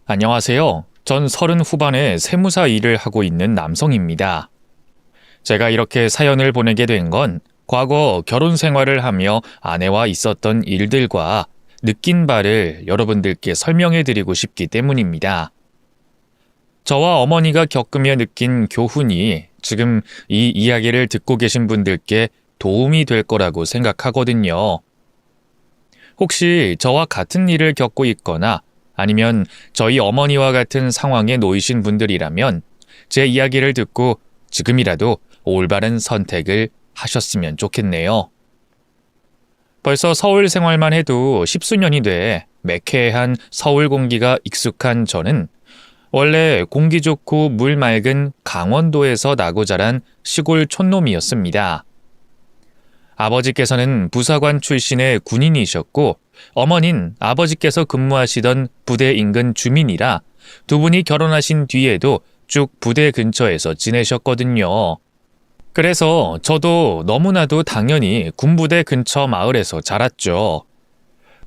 안녕하세요. 전 30 후반에 세무사 일을 하고 있는 남성입니다. 제가 이렇게 사연을 보내게 된 건 과거 결혼 생활을 하며 아내와 있었던 일들과 느낀 바를 여러분들께 설명해 드리고 싶기 때문입니다. 저와 어머니가 겪으며 느낀 교훈이 지금 이 이야기를 듣고 계신 분들께 도움이 될 거라고 생각하거든요. 혹시 저와 같은 일을 겪고 있거나 아니면 저희 어머니와 같은 상황에 놓이신 분들이라면 제 이야기를 듣고 지금이라도 올바른 선택을 하셨으면 좋겠네요. 벌써 서울 생활만 해도 십수년이 돼 매캐한 서울 공기가 익숙한 저는 원래 공기 좋고 물 맑은 강원도에서 나고 자란 시골 촌놈이었습니다. 아버지께서는 부사관 출신의 군인이셨고 어머닌 아버지께서 근무하시던 부대 인근 주민이라 두 분이 결혼하신 뒤에도 쭉 부대 근처에서 지내셨거든요. 그래서 저도 너무나도 당연히 군부대 근처 마을에서 자랐죠.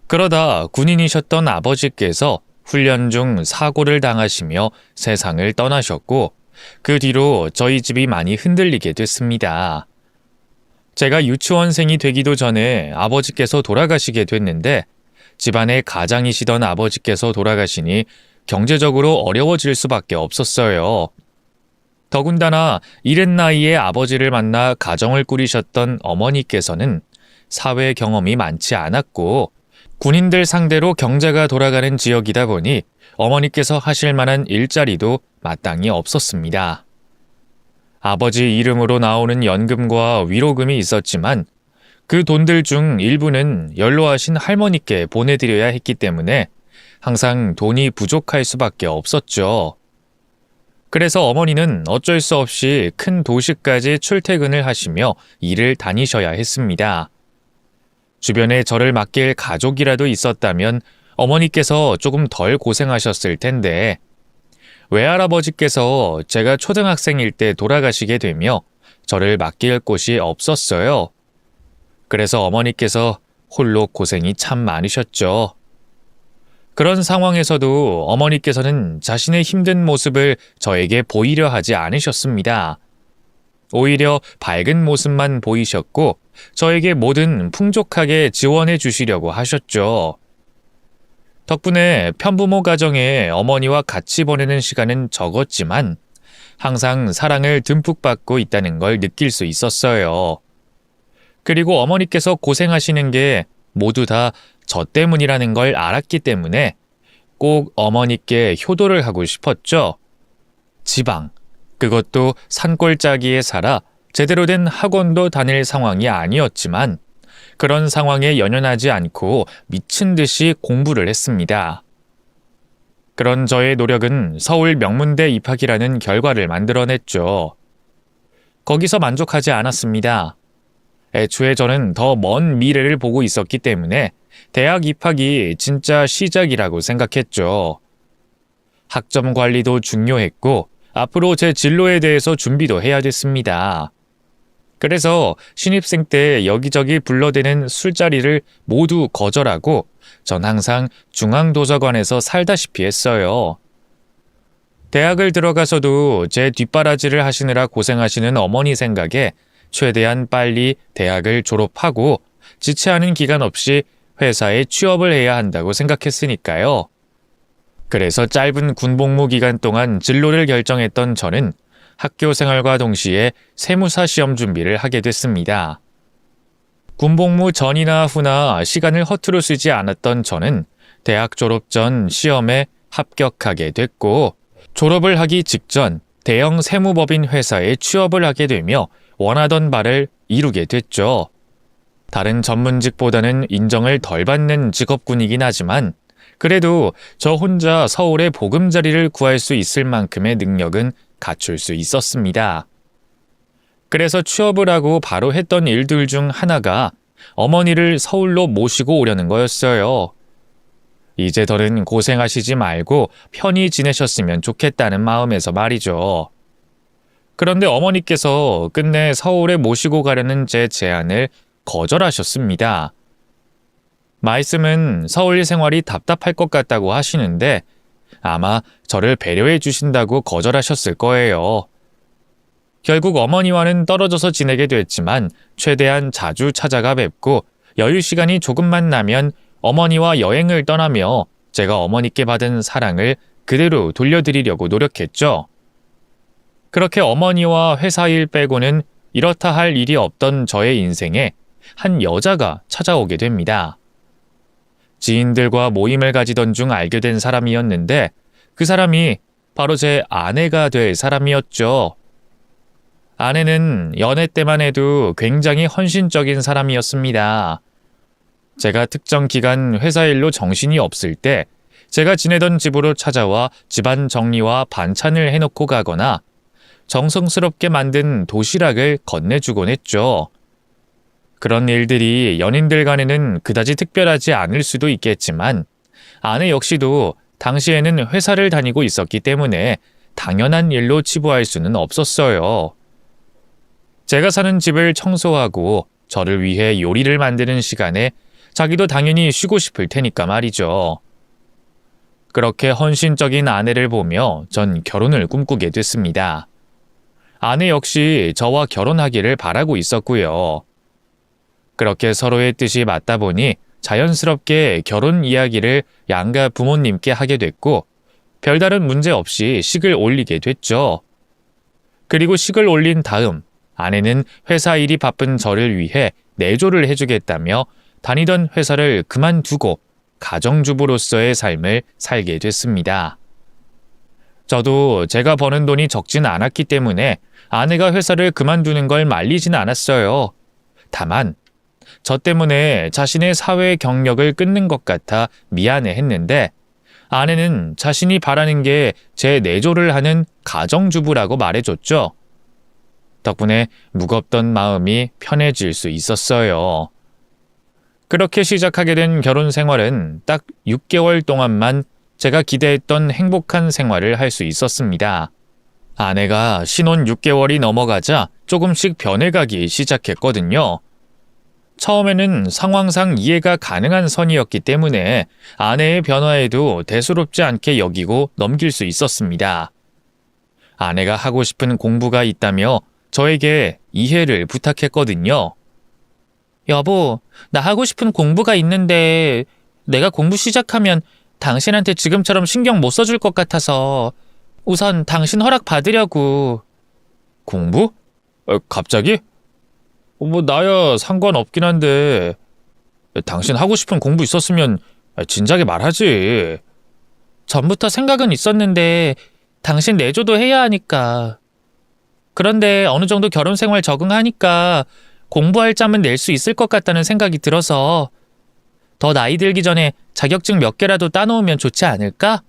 그러다 군인이셨던 아버지께서 훈련 중 사고를 당하시며 세상을 떠나셨고 그 뒤로 저희 집이 많이 흔들리게 됐습니다. 제가 유치원생이 되기도 전에 아버지께서 돌아가시게 됐는데 집안의 가장이시던 아버지께서 돌아가시니 경제적으로 어려워질 수밖에 없었어요. 더군다나 이른 나이에 아버지를 만나 가정을 꾸리셨던 어머니께서는 사회 경험이 많지 않았고 군인들 상대로 경제가 돌아가는 지역이다 보니 어머니께서 하실 만한 일자리도 마땅히 없었습니다. 아버지 이름으로 나오는 연금과 위로금이 있었지만 그 돈들 중 일부는 연로하신 할머니께 보내드려야 했기 때문에 항상 돈이 부족할 수밖에 없었죠. 그래서 어머니는 어쩔 수 없이 큰 도시까지 출퇴근을 하시며 일을 다니셔야 했습니다. 주변에 저를 맡길 가족이라도 있었다면 어머니께서 조금 덜 고생하셨을 텐데 외할아버지께서 제가 초등학생일 때 돌아가시게 되며 저를 맡길 곳이 없었어요. 그래서 어머니께서 홀로 고생이 참 많으셨죠. 그런 상황에서도 어머니께서는 자신의 힘든 모습을 저에게 보이려 하지 않으셨습니다. 오히려 밝은 모습만 보이셨고 저에게 뭐든 풍족하게 지원해 주시려고 하셨죠. 덕분에 편부모 가정에 어머니와 같이 보내는 시간은 적었지만 항상 사랑을 듬뿍 받고 있다는 걸 느낄 수 있었어요. 그리고 어머니께서 고생하시는 게 모두 다 저 때문이라는 걸 알았기 때문에 꼭 어머니께 효도를 하고 싶었죠. 지방, 그것도 산골짜기에 살아 제대로 된 학원도 다닐 상황이 아니었지만 그런 상황에 연연하지 않고 미친 듯이 공부를 했습니다. 그런 저의 노력은 서울 명문대 입학이라는 결과를 만들어냈죠. 거기서 만족하지 않았습니다. 애초에 저는 더 먼 미래를 보고 있었기 때문에 대학 입학이 진짜 시작이라고 생각했죠. 학점 관리도 중요했고 앞으로 제 진로에 대해서 준비도 해야 됐습니다. 그래서 신입생 때 여기저기 불러대는 술자리를 모두 거절하고 전 항상 중앙도서관에서 살다시피 했어요. 대학을 들어가서도 제 뒷바라지를 하시느라 고생하시는 어머니 생각에 최대한 빨리 대학을 졸업하고 지체하는 기간 없이 회사에 취업을 해야 한다고 생각했으니까요. 그래서 짧은 군복무 기간 동안 진로를 결정했던 저는 학교 생활과 동시에 세무사 시험 준비를 하게 됐습니다. 군복무 전이나 후나 시간을 허투루 쓰지 않았던 저는 대학 졸업 전 시험에 합격하게 됐고 졸업을 하기 직전 대형 세무법인 회사에 취업을 하게 되며 원하던 바를 이루게 됐죠. 다른 전문직보다는 인정을 덜 받는 직업군이긴 하지만 그래도 저 혼자 서울에 보금자리를 구할 수 있을 만큼의 능력은 갖출 수 있었습니다. 그래서 취업을 하고 바로 했던 일들 중 하나가 어머니를 서울로 모시고 오려는 거였어요. 이제 더는 고생하시지 말고 편히 지내셨으면 좋겠다는 마음에서 말이죠. 그런데 어머니께서 끝내 서울에 모시고 가려는 제 제안을 거절하셨습니다. 말씀은 서울 생활이 답답할 것 같다고 하시는데 아마 저를 배려해 주신다고 거절하셨을 거예요. 결국 어머니와는 떨어져서 지내게 됐지만 최대한 자주 찾아가 뵙고 여유 시간이 조금만 나면 어머니와 여행을 떠나며 제가 어머니께 받은 사랑을 그대로 돌려드리려고 노력했죠. 그렇게 어머니와 회사 일 빼고는 이렇다 할 일이 없던 저의 인생에 한 여자가 찾아오게 됩니다. 지인들과 모임을 가지던 중 알게 된 사람이었는데 그 사람이 바로 제 아내가 될 사람이었죠. 아내는 연애 때만 해도 굉장히 헌신적인 사람이었습니다. 제가 특정 기간 회사 일로 정신이 없을 때 제가 지내던 집으로 찾아와 집안 정리와 반찬을 해놓고 가거나 정성스럽게 만든 도시락을 건네주곤 했죠. 그런 일들이 연인들 간에는 그다지 특별하지 않을 수도 있겠지만 아내 역시도 당시에는 회사를 다니고 있었기 때문에 당연한 일로 치부할 수는 없었어요. 제가 사는 집을 청소하고 저를 위해 요리를 만드는 시간에 자기도 당연히 쉬고 싶을 테니까 말이죠. 그렇게 헌신적인 아내를 보며 전 결혼을 꿈꾸게 됐습니다. 아내 역시 저와 결혼하기를 바라고 있었고요. 그렇게 서로의 뜻이 맞다 보니 자연스럽게 결혼 이야기를 양가 부모님께 하게 됐고 별다른 문제 없이 식을 올리게 됐죠. 그리고 식을 올린 다음 아내는 회사 일이 바쁜 저를 위해 내조를 해주겠다며 다니던 회사를 그만두고 가정주부로서의 삶을 살게 됐습니다. 저도 제가 버는 돈이 적진 않았기 때문에 아내가 회사를 그만두는 걸 말리진 않았어요. 다만 저 때문에 자신의 사회 경력을 끊는 것 같아 미안해했는데 아내는 자신이 바라는 게 제 내조를 하는 가정주부라고 말해줬죠. 덕분에 무겁던 마음이 편해질 수 있었어요. 그렇게 시작하게 된 결혼 생활은 딱 6개월 동안만 제가 기대했던 행복한 생활을 할 수 있었습니다. 아내가 신혼 6개월이 넘어가자 조금씩 변해가기 시작했거든요. 처음에는 상황상 이해가 가능한 선이었기 때문에 아내의 변화에도 대수롭지 않게 여기고 넘길 수 있었습니다. 아내가 하고 싶은 공부가 있다며 저에게 이해를 부탁했거든요. 여보, 나 하고 싶은 공부가 있는데 내가 공부 시작하면 당신한테 지금처럼 신경 못 써줄 것 같아서 우선 당신 허락 받으려고. 공부? 갑자기? 나야 상관없긴 한데 당신 하고 싶은 공부 있었으면 진작에 말하지. 전부터 생각은 있었는데 당신 내조도 해야 하니까. 그런데 어느 정도 결혼 생활 적응하니까 공부할 짬은 낼 수 있을 것 같다는 생각이 들어서 더 나이 들기 전에 자격증 몇 개라도 따놓으면 좋지 않을까?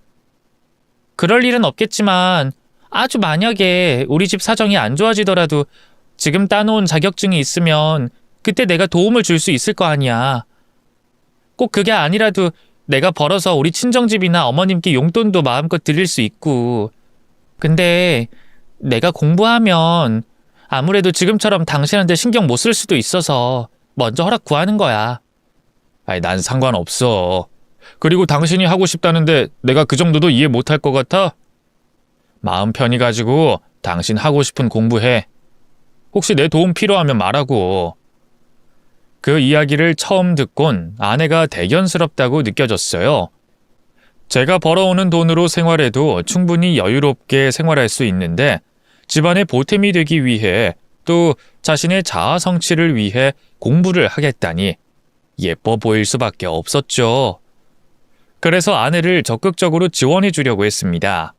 그럴 일은 없겠지만 아주 만약에 우리 집 사정이 안 좋아지더라도 지금 따놓은 자격증이 있으면 그때 내가 도움을 줄 수 있을 거 아니야. 꼭 그게 아니라도 내가 벌어서 우리 친정집이나 어머님께 용돈도 마음껏 드릴 수 있고. 근데 내가 공부하면 아무래도 지금처럼 당신한테 신경 못 쓸 수도 있어서 먼저 허락 구하는 거야. 난 상관없어. 그리고 당신이 하고 싶다는데 내가 그 정도도 이해 못할 것 같아? 마음 편히 가지고 당신 하고 싶은 공부해. 혹시 내 도움 필요하면 말하고. 그 이야기를 처음 듣곤 아내가 대견스럽다고 느껴졌어요. 제가 벌어오는 돈으로 생활해도 충분히 여유롭게 생활할 수 있는데 집안의 보탬이 되기 위해 또 자신의 자아 성취를 위해 공부를 하겠다니 예뻐 보일 수밖에 없었죠. 그래서 아내를 적극적으로 지원해 주려고 했습니다.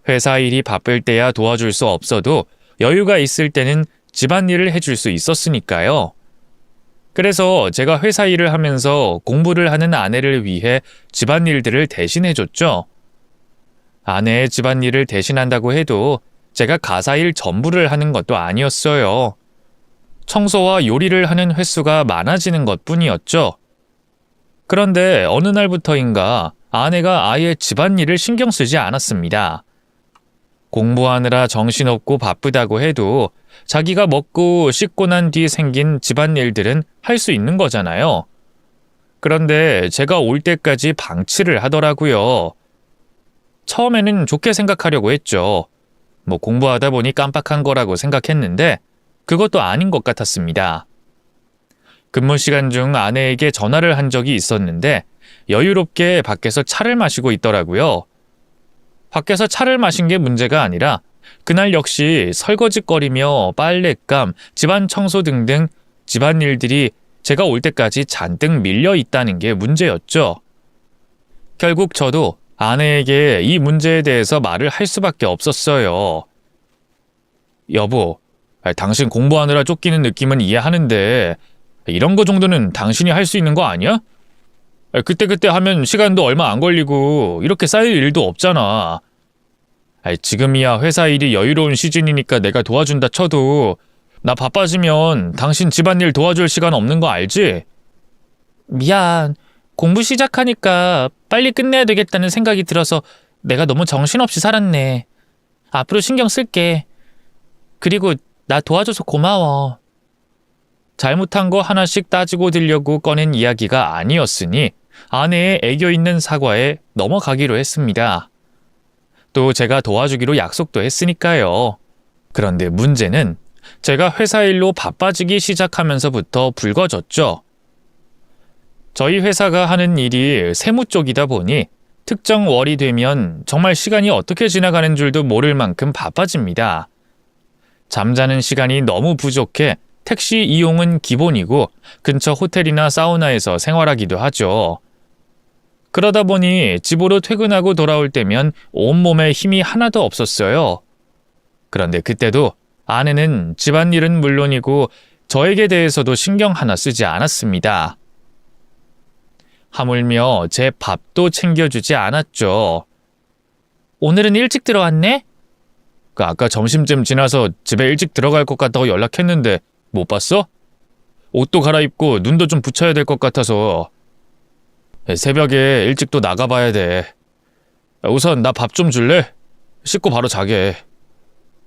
회사 일이 바쁠 때야 도와줄 수 없어도 여유가 있을 때는 집안일을 해줄 수 있었으니까요. 그래서 제가 회사 일을 하면서 공부를 하는 아내를 위해 집안일들을 대신해줬죠. 아내의 집안일을 대신한다고 해도 제가 가사일 전부를 하는 것도 아니었어요. 청소와 요리를 하는 횟수가 많아지는 것뿐이었죠. 그런데 어느 날부터인가 아내가 아예 집안일을 신경 쓰지 않았습니다. 공부하느라 정신없고 바쁘다고 해도 자기가 먹고 씻고 난 뒤 생긴 집안일들은 할 수 있는 거잖아요. 그런데 제가 올 때까지 방치를 하더라고요. 처음에는 좋게 생각하려고 했죠. 뭐 공부하다 보니 깜빡한 거라고 생각했는데 그것도 아닌 것 같았습니다. 근무 시간 중 아내에게 전화를 한 적이 있었는데 여유롭게 밖에서 차를 마시고 있더라고요. 밖에서 차를 마신 게 문제가 아니라 그날 역시 설거지거리며 빨랫감, 집안 청소 등등 집안일들이 제가 올 때까지 잔뜩 밀려 있다는 게 문제였죠. 결국 저도 아내에게 이 문제에 대해서 말을 할 수밖에 없었어요. 여보, 당신 공부하느라 쫓기는 느낌은 이해하는데 이런 거 정도는 당신이 할 수 있는 거 아니야? 그때그때 하면 시간도 얼마 안 걸리고 이렇게 쌓일 일도 없잖아. 지금이야 회사 일이 여유로운 시즌이니까 내가 도와준다 쳐도 나 바빠지면 당신 집안일 도와줄 시간 없는 거 알지? 미안. 공부 시작하니까 빨리 끝내야 되겠다는 생각이 들어서 내가 너무 정신없이 살았네. 앞으로 신경 쓸게. 그리고 나 도와줘서 고마워. 잘못한 거 하나씩 따지고 들려고 꺼낸 이야기가 아니었으니 아내의 애교 있는 사과에 넘어가기로 했습니다. 또 제가 도와주기로 약속도 했으니까요. 그런데 문제는 제가 회사 일로 바빠지기 시작하면서부터 불거졌죠. 저희 회사가 하는 일이 세무 쪽이다 보니 특정 월이 되면 정말 시간이 어떻게 지나가는 줄도 모를 만큼 바빠집니다. 잠자는 시간이 너무 부족해 택시 이용은 기본이고 근처 호텔이나 사우나에서 생활하기도 하죠. 그러다 보니 집으로 퇴근하고 돌아올 때면 온몸에 힘이 하나도 없었어요. 그런데 그때도 아내는 집안일은 물론이고 저에게 대해서도 신경 하나 쓰지 않았습니다. 하물며 제 밥도 챙겨주지 않았죠. 오늘은 일찍 들어왔네? 아까 점심쯤 지나서 집에 일찍 들어갈 것 같다고 연락했는데 못 봤어? 옷도 갈아입고 눈도 좀 붙여야 될 것 같아서. 새벽에 일찍 또 나가봐야 돼. 우선 나 밥 좀 줄래? 씻고 바로 자게.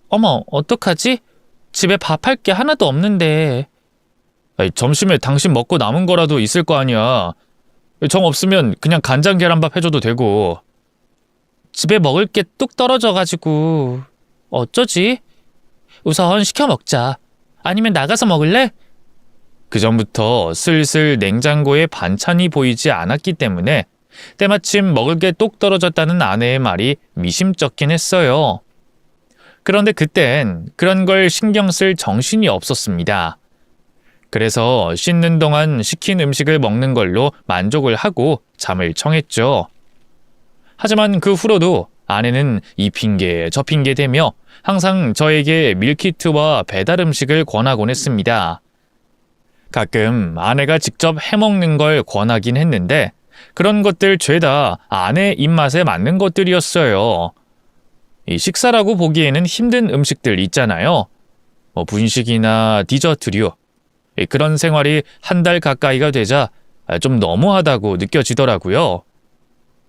어머, 어떡하지? 집에 밥할 게 하나도 없는데. 점심에 당신 먹고 남은 거라도 있을 거 아니야. 정 없으면 그냥 간장 계란밥 해줘도 되고. 집에 먹을 게 뚝 떨어져가지고 어쩌지? 우선 시켜 먹자. 아니면 나가서 먹을래? 그전부터 슬슬 냉장고에 반찬이 보이지 않았기 때문에 때마침 먹을 게 똑 떨어졌다는 아내의 말이 미심쩍긴 했어요. 그런데 그땐 그런 걸 신경 쓸 정신이 없었습니다. 그래서 씻는 동안 시킨 음식을 먹는 걸로 만족을 하고 잠을 청했죠. 하지만 그 후로도 아내는 이 핑계 저 핑계 대며 항상 저에게 밀키트와 배달 음식을 권하곤 했습니다. 가끔 아내가 직접 해먹는 걸 권하긴 했는데 그런 것들 죄다 아내 입맛에 맞는 것들이었어요. 이 식사라고 보기에는 힘든 음식들 있잖아요. 분식이나 디저트류. 그런 생활이 한 달 가까이가 되자 좀 너무하다고 느껴지더라고요.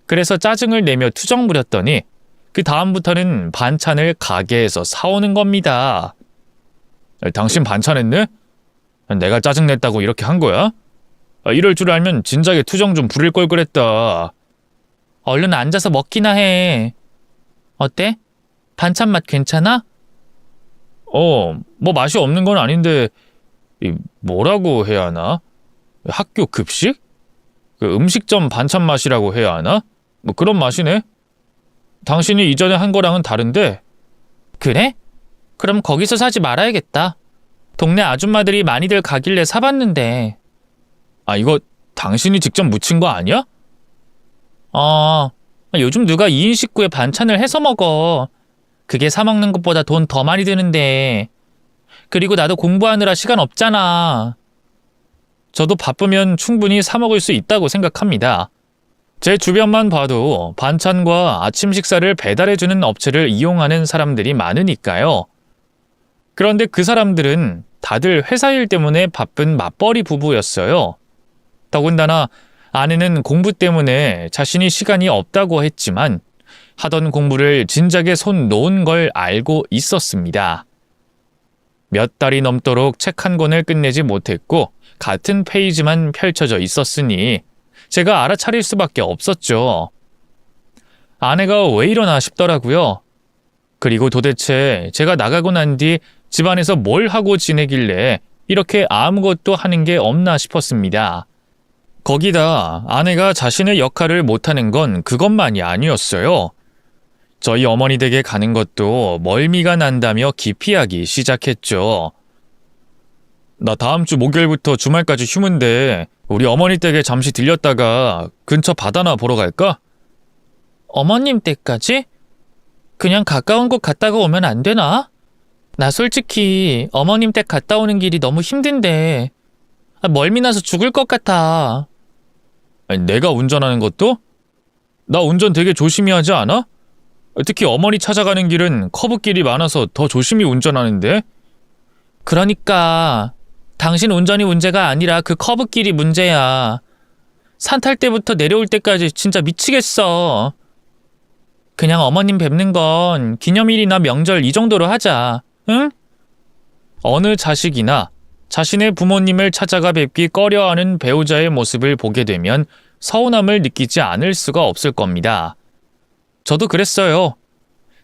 그래서 짜증을 내며 투정 부렸더니 그 다음부터는 반찬을 가게에서 사오는 겁니다. 당신 반찬했네? 내가 짜증냈다고 이렇게 한 거야? 이럴 줄 알면 진작에 투정 좀 부릴 걸 그랬다. 얼른 앉아서 먹기나 해. 어때? 반찬 맛 괜찮아? 뭐 맛이 없는 건 아닌데 뭐라고 해야 하나? 학교 급식? 그 음식점 반찬 맛이라고 해야 하나? 뭐 그런 맛이네. 당신이 이전에 한 거랑은 다른데. 그래? 그럼 거기서 사지 말아야겠다. 동네 아줌마들이 많이들 가길래 사봤는데. 이거 당신이 직접 무친 거 아니야? 요즘 누가 2인 식구에 반찬을 해서 먹어. 그게 사 먹는 것보다 돈 더 많이 드는데. 그리고 나도 공부하느라 시간 없잖아. 저도 바쁘면 충분히 사 먹을 수 있다고 생각합니다. 제 주변만 봐도 반찬과 아침 식사를 배달해주는 업체를 이용하는 사람들이 많으니까요. 그런데 그 사람들은 다들 회사 일 때문에 바쁜 맞벌이 부부였어요. 더군다나 아내는 공부 때문에 자신이 시간이 없다고 했지만 하던 공부를 진작에 손 놓은 걸 알고 있었습니다. 몇 달이 넘도록 책 한 권을 끝내지 못했고 같은 페이지만 펼쳐져 있었으니 제가 알아차릴 수밖에 없었죠. 아내가 왜 이러나 싶더라고요. 그리고 도대체 제가 나가고 난 뒤 집안에서 뭘 하고 지내길래 이렇게 아무것도 하는 게 없나 싶었습니다. 거기다 아내가 자신의 역할을 못하는 건 그것만이 아니었어요. 저희 어머니 댁에 가는 것도 멀미가 난다며 기피하기 시작했죠. 나 다음 주 목요일부터 주말까지 휴무인데 우리 어머니 댁에 잠시 들렸다가 근처 바다나 보러 갈까? 어머님 댁까지? 그냥 가까운 곳 갔다가 오면 안 되나? 나 솔직히 어머님 댁 갔다 오는 길이 너무 힘든데 멀미 나서 죽을 것 같아. 아니, 내가 운전하는 것도? 나 운전 되게 조심히 하지 않아? 특히 어머니 찾아가는 길은 커브길이 많아서 더 조심히 운전하는데? 그러니까 당신 운전이 문제가 아니라 그 커브길이 문제야. 산 탈 때부터 내려올 때까지 진짜 미치겠어. 그냥 어머님 뵙는 건 기념일이나 명절 이 정도로 하자. 응? 어느 자식이나 자신의 부모님을 찾아가 뵙기 꺼려하는 배우자의 모습을 보게 되면 서운함을 느끼지 않을 수가 없을 겁니다. 저도 그랬어요.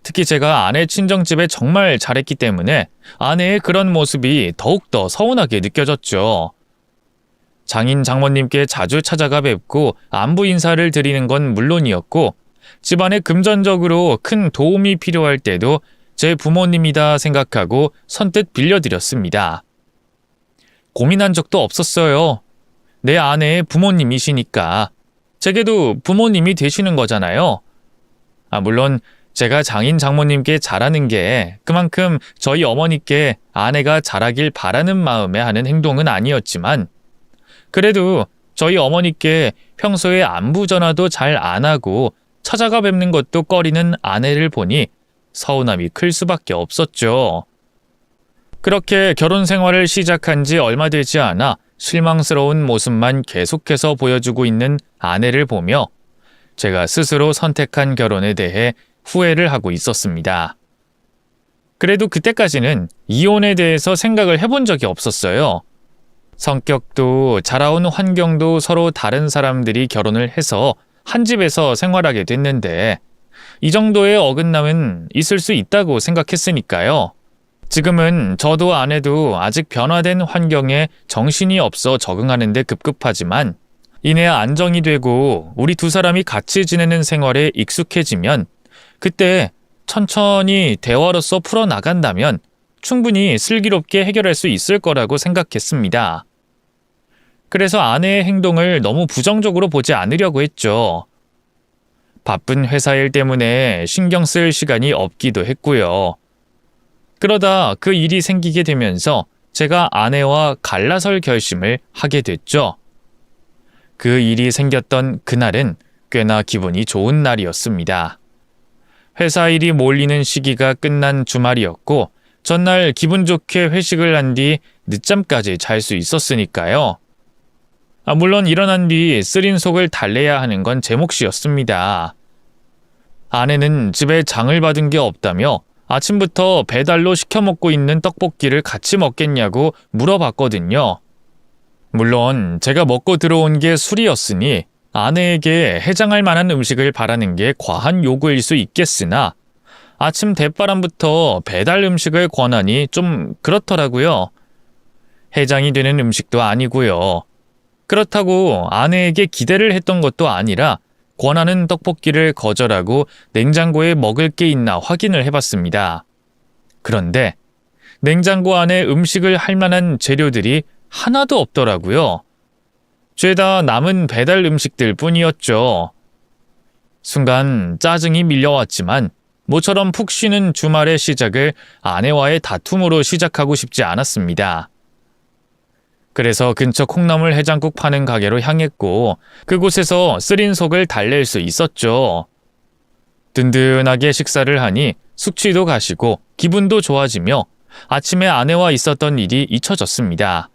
특히 제가 아내 친정집에 정말 잘했기 때문에 아내의 그런 모습이 더욱더 서운하게 느껴졌죠. 장인 장모님께 자주 찾아가 뵙고 안부 인사를 드리는 건 물론이었고 집안에 금전적으로 큰 도움이 필요할 때도 제 부모님이다 생각하고 선뜻 빌려드렸습니다. 고민한 적도 없었어요. 내 아내의 부모님이시니까. 제게도 부모님이 되시는 거잖아요. 물론 제가 장인 장모님께 잘하는 게 그만큼 저희 어머니께 아내가 잘하길 바라는 마음에 하는 행동은 아니었지만 그래도 저희 어머니께 평소에 안부 전화도 잘 안 하고 찾아가 뵙는 것도 꺼리는 아내를 보니 서운함이 클 수밖에 없었죠. 그렇게 결혼 생활을 시작한 지 얼마 되지 않아 실망스러운 모습만 계속해서 보여주고 있는 아내를 보며 제가 스스로 선택한 결혼에 대해 후회를 하고 있었습니다. 그래도 그때까지는 이혼에 대해서 생각을 해본 적이 없었어요. 성격도 자라온 환경도 서로 다른 사람들이 결혼을 해서 한 집에서 생활하게 됐는데 이 정도의 어긋남은 있을 수 있다고 생각했으니까요. 지금은 저도 아내도 아직 변화된 환경에 정신이 없어 적응하는 데 급급하지만 이내 안정이 되고 우리 두 사람이 같이 지내는 생활에 익숙해지면 그때 천천히 대화로서 풀어나간다면 충분히 슬기롭게 해결할 수 있을 거라고 생각했습니다. 그래서 아내의 행동을 너무 부정적으로 보지 않으려고 했죠. 바쁜 회사 일 때문에 신경 쓸 시간이 없기도 했고요. 그러다 그 일이 생기게 되면서 제가 아내와 갈라설 결심을 하게 됐죠. 그 일이 생겼던 그날은 꽤나 기분이 좋은 날이었습니다. 회사 일이 몰리는 시기가 끝난 주말이었고 전날 기분 좋게 회식을 한 뒤 늦잠까지 잘 수 있었으니까요. 물론 일어난 뒤 쓰린 속을 달래야 하는 건 제 몫이었습니다. 아내는 집에 장을 받은 게 없다며 아침부터 배달로 시켜 먹고 있는 떡볶이를 같이 먹겠냐고 물어봤거든요. 물론 제가 먹고 들어온 게 술이었으니 아내에게 해장할 만한 음식을 바라는 게 과한 요구일 수 있겠으나 아침 대바람부터 배달 음식을 권하니 좀 그렇더라고요. 해장이 되는 음식도 아니고요. 그렇다고 아내에게 기대를 했던 것도 아니라 권하는 떡볶이를 거절하고 냉장고에 먹을 게 있나 확인을 해봤습니다. 그런데 냉장고 안에 음식을 할 만한 재료들이 하나도 없더라고요. 죄다 남은 배달 음식들 뿐이었죠. 순간 짜증이 밀려왔지만 모처럼 푹 쉬는 주말의 시작을 아내와의 다툼으로 시작하고 싶지 않았습니다. 그래서 근처 콩나물 해장국 파는 가게로 향했고 그곳에서 쓰린 속을 달랠 수 있었죠. 든든하게 식사를 하니 숙취도 가시고 기분도 좋아지며 아침에 아내와 있었던 일이 잊혀졌습니다.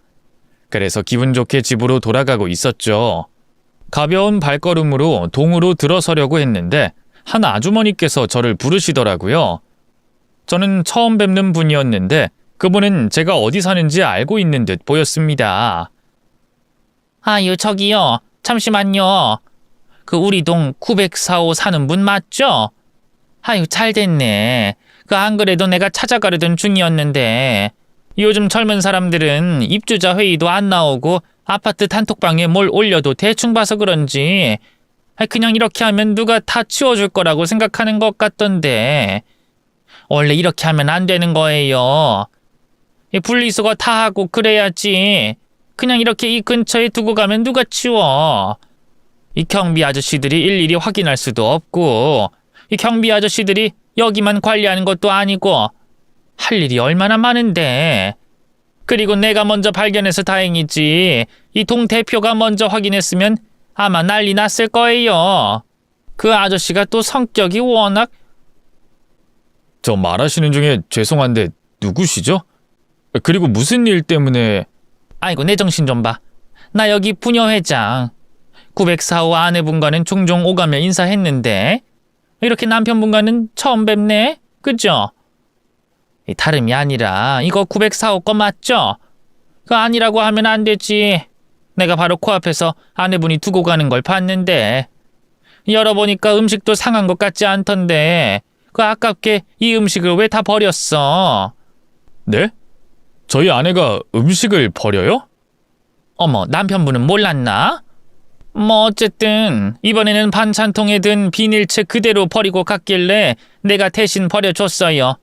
그래서 기분 좋게 집으로 돌아가고 있었죠. 가벼운 발걸음으로 동으로 들어서려고 했는데 한 아주머니께서 저를 부르시더라고요. 저는 처음 뵙는 분이었는데 그분은 제가 어디 사는지 알고 있는 듯 보였습니다. 아유, 저기요. 잠시만요. 그 우리 동 904호 사는 분 맞죠? 아유, 잘 됐네. 그 안 그래도 내가 찾아가려던 중이었는데 요즘 젊은 사람들은 입주자 회의도 안 나오고 아파트 단톡방에 뭘 올려도 대충 봐서 그런지 그냥 이렇게 하면 누가 다 치워줄 거라고 생각하는 것 같던데 원래 이렇게 하면 안 되는 거예요. 분리수거 다 하고 그래야지. 그냥 이렇게 이 근처에 두고 가면 누가 치워. 이 경비 아저씨들이 일일이 확인할 수도 없고 이 경비 아저씨들이 여기만 관리하는 것도 아니고 할 일이 얼마나 많은데. 그리고 내가 먼저 발견해서 다행이지 이 동 대표가 먼저 확인했으면 아마 난리 났을 거예요. 그 아저씨가 또 성격이 워낙. 저 말하시는 중에 죄송한데 누구시죠? 그리고 무슨 일 때문에... 아이고, 내 정신 좀 봐. 나 여기 부녀회장. 904호 아내분과는 종종 오가며 인사했는데 이렇게 남편분과는 처음 뵙네? 그죠? 다름이 아니라 이거 904호 거 맞죠? 그거 아니라고 하면 안 되지. 내가 바로 코앞에서 아내분이 두고 가는 걸 봤는데 열어보니까 음식도 상한 것 같지 않던데 그 아깝게 이 음식을 왜 다 버렸어? 네? 저희 아내가 음식을 버려요? 어머, 남편분은 몰랐나? 뭐 어쨌든 이번에는 반찬통에 든 비닐채 그대로 버리고 갔길래 내가 대신 버려줬어요.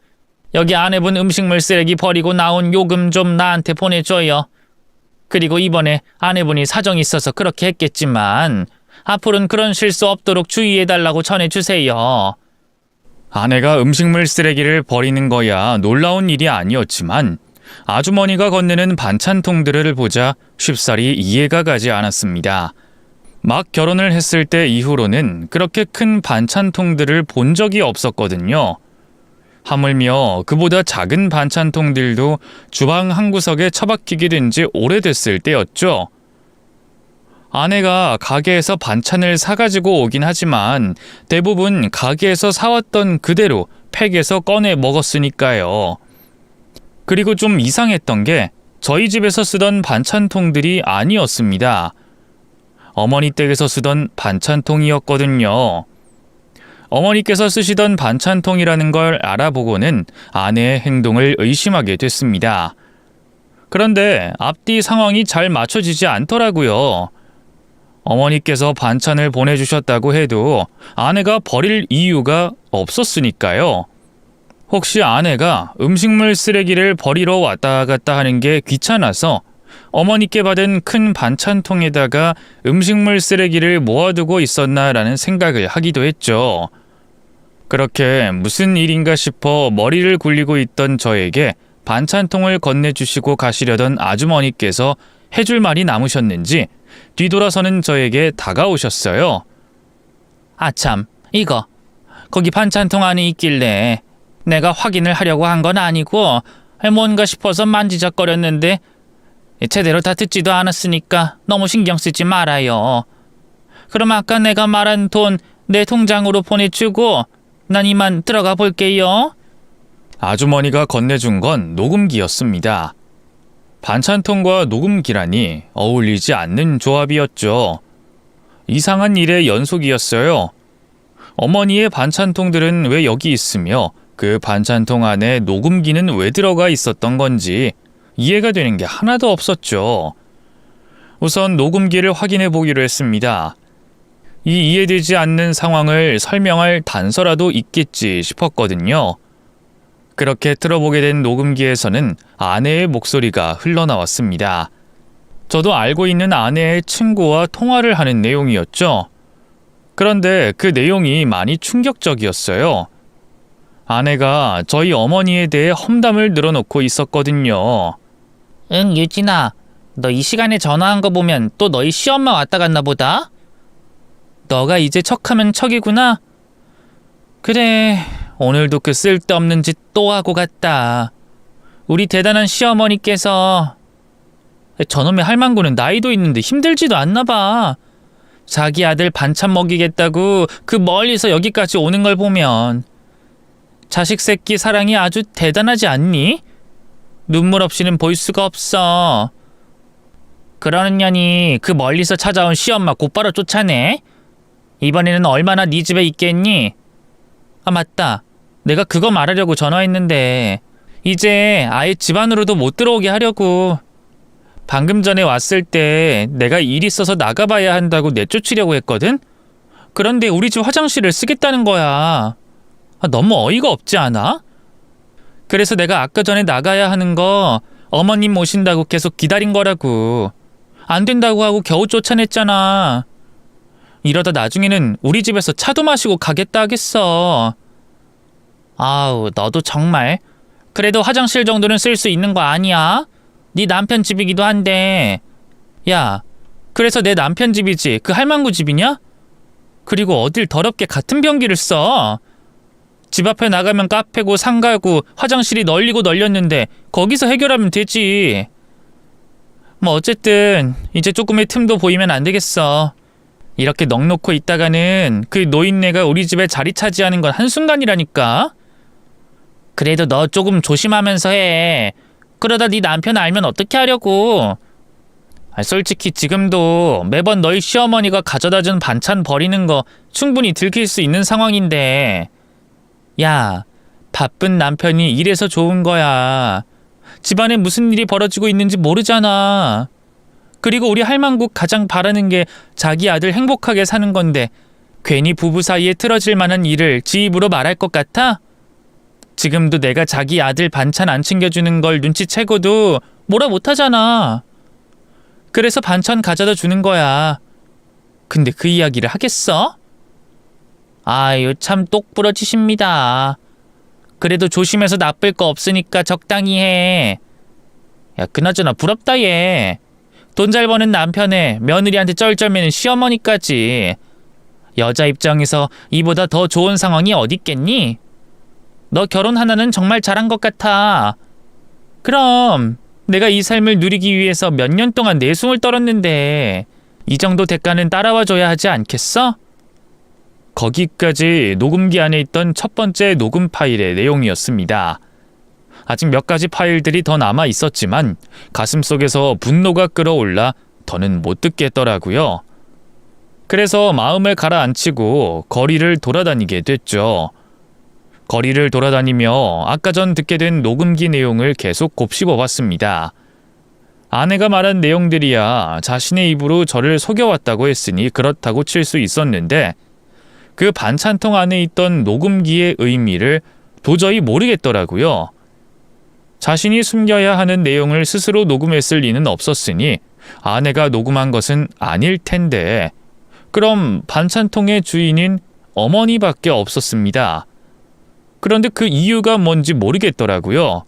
여기 아내분 음식물 쓰레기 버리고 나온 요금 좀 나한테 보내줘요. 그리고 이번에 아내분이 사정이 있어서 그렇게 했겠지만 앞으로는 그런 실수 없도록 주의해달라고 전해주세요. 아내가 음식물 쓰레기를 버리는 거야 놀라운 일이 아니었지만 아주머니가 건네는 반찬통들을 보자 쉽사리 이해가 가지 않았습니다. 막 결혼을 했을 때 이후로는 그렇게 큰 반찬통들을 본 적이 없었거든요. 하물며 그보다 작은 반찬통들도 주방 한 구석에 처박히게 된 지 오래됐을 때였죠. 아내가 가게에서 반찬을 사가지고 오긴 하지만 대부분 가게에서 사왔던 그대로 팩에서 꺼내 먹었으니까요. 그리고 좀 이상했던 게 저희 집에서 쓰던 반찬통들이 아니었습니다. 어머니 댁에서 쓰던 반찬통이었거든요. 어머니께서 쓰시던 반찬통이라는 걸 알아보고는 아내의 행동을 의심하게 됐습니다. 그런데 앞뒤 상황이 잘 맞춰지지 않더라고요. 어머니께서 반찬을 보내주셨다고 해도 아내가 버릴 이유가 없었으니까요. 혹시 아내가 음식물 쓰레기를 버리러 왔다 갔다 하는 게 귀찮아서 어머니께 받은 큰 반찬통에다가 음식물 쓰레기를 모아두고 있었나라는 생각을 하기도 했죠. 그렇게 무슨 일인가 싶어 머리를 굴리고 있던 저에게 반찬통을 건네주시고 가시려던 아주머니께서 해줄 말이 남으셨는지 뒤돌아서는 저에게 다가오셨어요. 아참, 이거 거기 반찬통 안에 있길래 내가 확인을 하려고 한 건 아니고 뭔가 싶어서 만지작거렸는데 제대로 다 듣지도 않았으니까 너무 신경 쓰지 말아요. 그럼 아까 내가 말한 돈 내 통장으로 보내주고 난 이만 들어가 볼게요. 아주머니가 건네준 건 녹음기였습니다. 반찬통과 녹음기라니 어울리지 않는 조합이었죠. 이상한 일의 연속이었어요. 어머니의 반찬통들은 왜 여기 있으며 그 반찬통 안에 녹음기는 왜 들어가 있었던 건지 이해가 되는 게 하나도 없었죠. 우선 녹음기를 확인해 보기로 했습니다. 이 이해되지 않는 상황을 설명할 단서라도 있겠지 싶었거든요. 그렇게 틀어보게 된 녹음기에서는 아내의 목소리가 흘러나왔습니다. 저도 알고 있는 아내의 친구와 통화를 하는 내용이었죠. 그런데 그 내용이 많이 충격적이었어요. 아내가 저희 어머니에 대해 험담을 늘어놓고 있었거든요. 응, 유진아. 너 이 시간에 전화한 거 보면 또 너희 시엄마 왔다 갔나 보다? 너가 이제 척하면 척이구나? 그래, 오늘도 그 쓸데없는 짓 또 하고 갔다. 우리 대단한 시어머니께서. 저놈의 할망구는 나이도 있는데 힘들지도 않나 봐. 자기 아들 반찬 먹이겠다고 그 멀리서 여기까지 오는 걸 보면 자식 새끼 사랑이 아주 대단하지 않니? 눈물 없이는 볼 수가 없어. 그러느냐니 그 멀리서 찾아온 시엄마 곧바로 쫓아내. 이번에는 얼마나 네 집에 있겠니? 아, 맞다. 내가 그거 말하려고 전화했는데 이제 아예 집 안으로도 못 들어오게 하려고. 방금 전에 왔을 때 내가 일 있어서 나가봐야 한다고 내쫓으려고 했거든? 그런데 우리 집 화장실을 쓰겠다는 거야. 아, 너무 어이가 없지 않아? 그래서 내가 아까 전에 나가야 하는 거 어머님 오신다고 계속 기다린 거라고. 안 된다고 하고 겨우 쫓아냈잖아. 이러다 나중에는 우리 집에서 차도 마시고 가겠다 하겠어. 아우, 너도 정말. 그래도 화장실 정도는 쓸 수 있는 거 아니야? 네 남편 집이기도 한데. 야, 그래서 내 남편 집이지 그 할망구 집이냐? 그리고 어딜 더럽게 같은 변기를 써? 집 앞에 나가면 카페고 상가고 화장실이 널리고 널렸는데 거기서 해결하면 되지. 뭐 어쨌든 이제 조금의 틈도 보이면 안 되겠어. 이렇게 넋놓고 있다가는 그 노인네가 우리 집에 자리 차지하는 건 한순간이라니까. 그래도 너 조금 조심하면서 해. 그러다 네 남편 알면 어떻게 하려고. 솔직히 지금도 매번 너희 시어머니가 가져다준 반찬 버리는 거 충분히 들킬 수 있는 상황인데. 야, 바쁜 남편이 이래서 좋은 거야. 집안에 무슨 일이 벌어지고 있는지 모르잖아. 그리고 우리 할망구 가장 바라는 게 자기 아들 행복하게 사는 건데 괜히 부부 사이에 틀어질 만한 일을 지 입으로 말할 것 같아? 지금도 내가 자기 아들 반찬 안 챙겨주는 걸 눈치채고도 뭐라 못하잖아. 그래서 반찬 가져다 주는 거야. 근데 그 이야기를 하겠어? 아유, 참 똑부러지십니다. 그래도 조심해서 나쁠 거 없으니까 적당히 해. 야, 그나저나 부럽다 얘. 돈 잘 버는 남편에 며느리한테 쩔쩔매는 시어머니까지. 여자 입장에서 이보다 더 좋은 상황이 어딨겠니? 너 결혼 하나는 정말 잘한 것 같아. 그럼 내가 이 삶을 누리기 위해서 몇 년 동안 내숭을 떨었는데 이 정도 대가는 따라와줘야 하지 않겠어? 거기까지 녹음기 안에 있던 첫 번째 녹음 파일의 내용이었습니다. 아직 몇 가지 파일들이 더 남아 있었지만 가슴속에서 분노가 끌어올라 더는 못 듣겠더라고요. 그래서 마음을 가라앉히고 거리를 돌아다니게 됐죠. 거리를 돌아다니며 아까 전 듣게 된 녹음기 내용을 계속 곱씹어봤습니다. 아내가 말한 내용들이야 자신의 입으로 저를 속여왔다고 했으니 그렇다고 칠 수 있었는데 그 반찬통 안에 있던 녹음기의 의미를 도저히 모르겠더라고요. 자신이 숨겨야 하는 내용을 스스로 녹음했을 리는 없었으니 아내가 녹음한 것은 아닐 텐데 그럼 반찬통의 주인인 어머니밖에 없었습니다. 그런데 그 이유가 뭔지 모르겠더라고요.